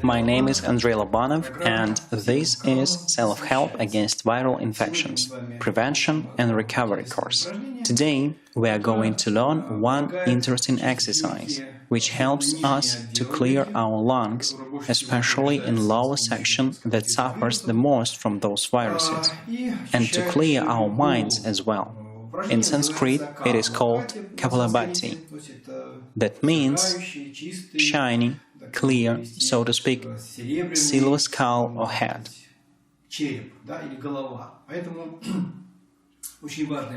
My name is Andrey Lobanov, and this is Self-Help Against Viral Infections, Prevention and Recovery course. Today, we are going to learn one interesting exercise, which helps us to clear our lungs, especially in lower section that suffers the most from those viruses, and to clear our minds as well. In Sanskrit, it is called Kapalabhati. That means shiny, clear, so to speak, silver skull or head.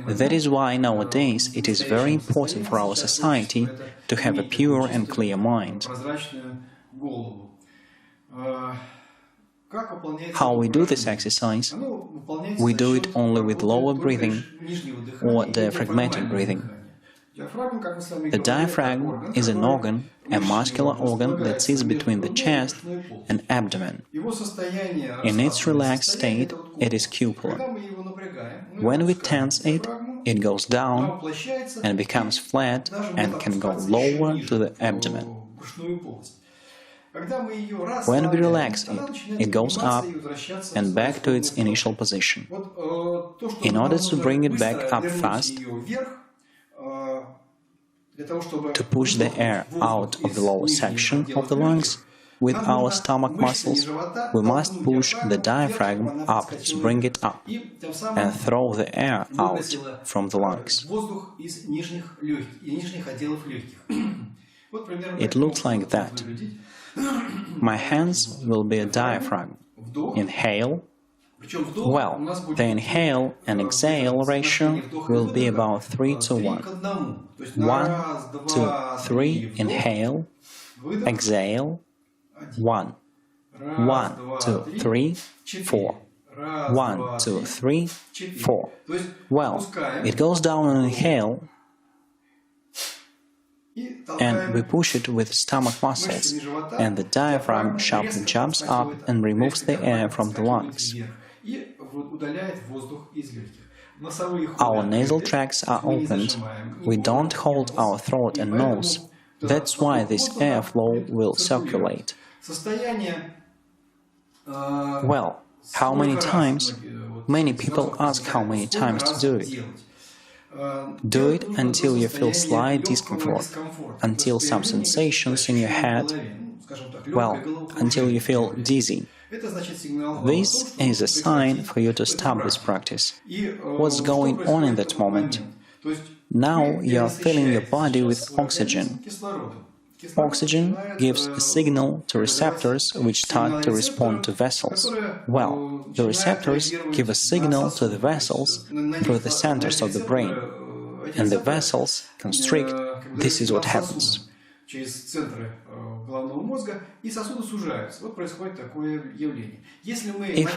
That is why nowadays it is very important for our society to have a pure and clear mind. How we do this exercise? We do it only with lower breathing or diaphragmatic breathing. The diaphragm is an organ, a muscular organ that sits between the chest and abdomen. In its relaxed state, it is cupular. When we tense it, it goes down and becomes flat and can go lower to the abdomen. When we relax it, it goes up and back to its initial position. In order to bring it back up fast, to push the air out of the lower section of the lungs with our stomach muscles, we must push the diaphragm up to bring it up and throw the air out from the lungs. It looks like that. My hands will be a diaphragm. Inhale. Well, the inhale and exhale ratio will be about 3 to 1. 1, 2, 3, inhale, exhale, 1. 1, 2, 3, 4. 1, 2, 3, 4. Well, it goes down on inhale, and we push it with stomach muscles, and the diaphragm sharply jumps up and removes the air from the lungs. Our nasal tracts are opened. We don't hold our throat and nose. That's why this airflow will circulate. Well, how many times? Many people ask how many times to do it. Do it until you feel slight discomfort, until some sensations in your head, well, until you feel dizzy. This is a sign for you to stop this practice. What's going on in that moment? Now you are filling your body with oxygen. Oxygen gives a signal to receptors which start to respond to vessels. Well, the receptors give a signal to the vessels through the centers of the brain, and the vessels constrict. This is what happens. If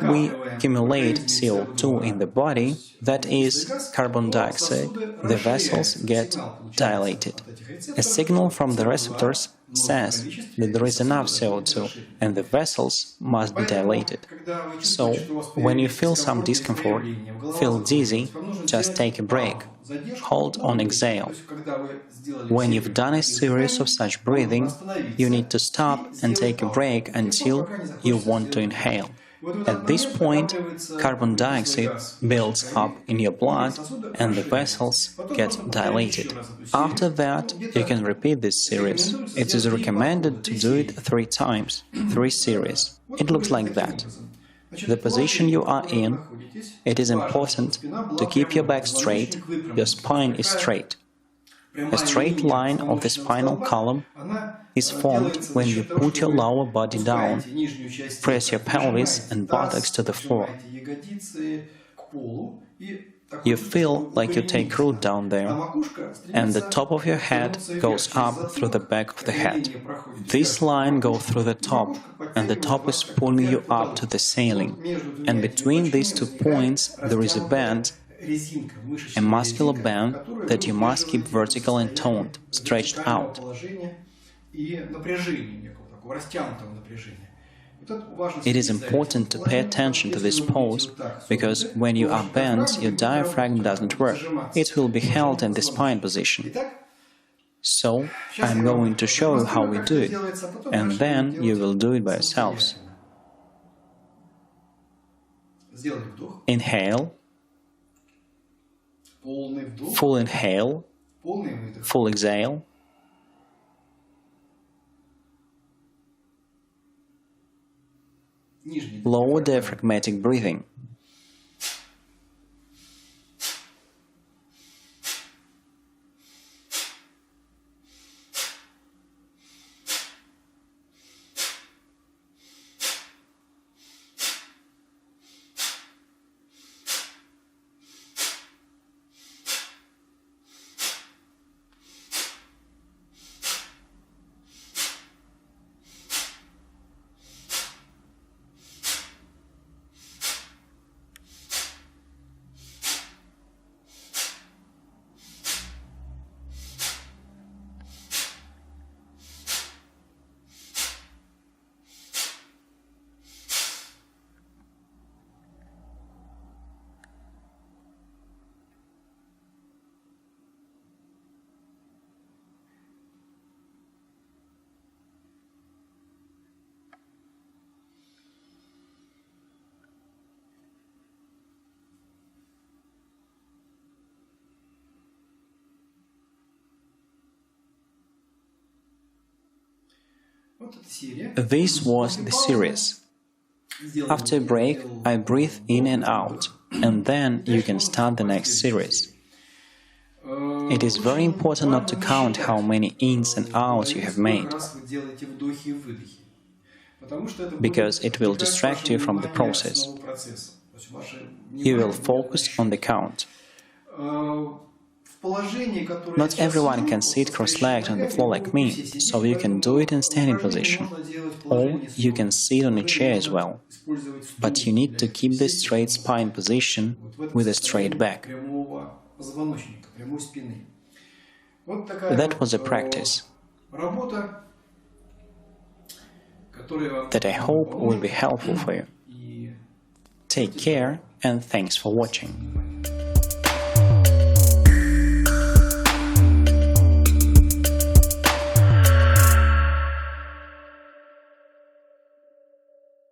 we accumulate CO2 in the body, that is carbon dioxide, the vessels get dilated. A signal from the receptors says that there is enough CO2 and the vessels must be dilated. So, when you feel some discomfort, feel dizzy, just take a break. Hold on exhale. When you've done a series of such breathing, you need to stop and take a break until you want to inhale. At this point, carbon dioxide builds up in your blood and the vessels get dilated. After that, you can repeat this series. It is recommended to do it 3 times, 3 series. It looks like that. The position you are in, it is important to keep your back straight, your spine is straight. A straight line of the spinal column is formed when you put your lower body down, press your pelvis and buttocks to the floor. You feel like you take root down there, and the top of your head goes up through the back of the head. This line goes through the top, and the top is pulling you up to the ceiling. And between these 2 points there is a band, a muscular band that you must keep vertical and toned, stretched out. It is important to pay attention to this pose, because when you are bent, your diaphragm doesn't work. It will be held in the spine position. So, I'm going to show you how we do it, and then you will do it by yourselves. Inhale, full inhale, full exhale, lower diaphragmatic breathing. This was the series. After a break, I breathe in and out, and then you can start the next series. It is very important not to count how many ins and outs you have made, because it will distract you from the process. You will focus on the count. Not everyone can sit cross-legged on the floor like me, so you can do it in standing position. Or you can sit on a chair as well. But you need to keep the straight spine position with a straight back. That was a practice that I hope will be helpful for you. Take care and thanks for watching.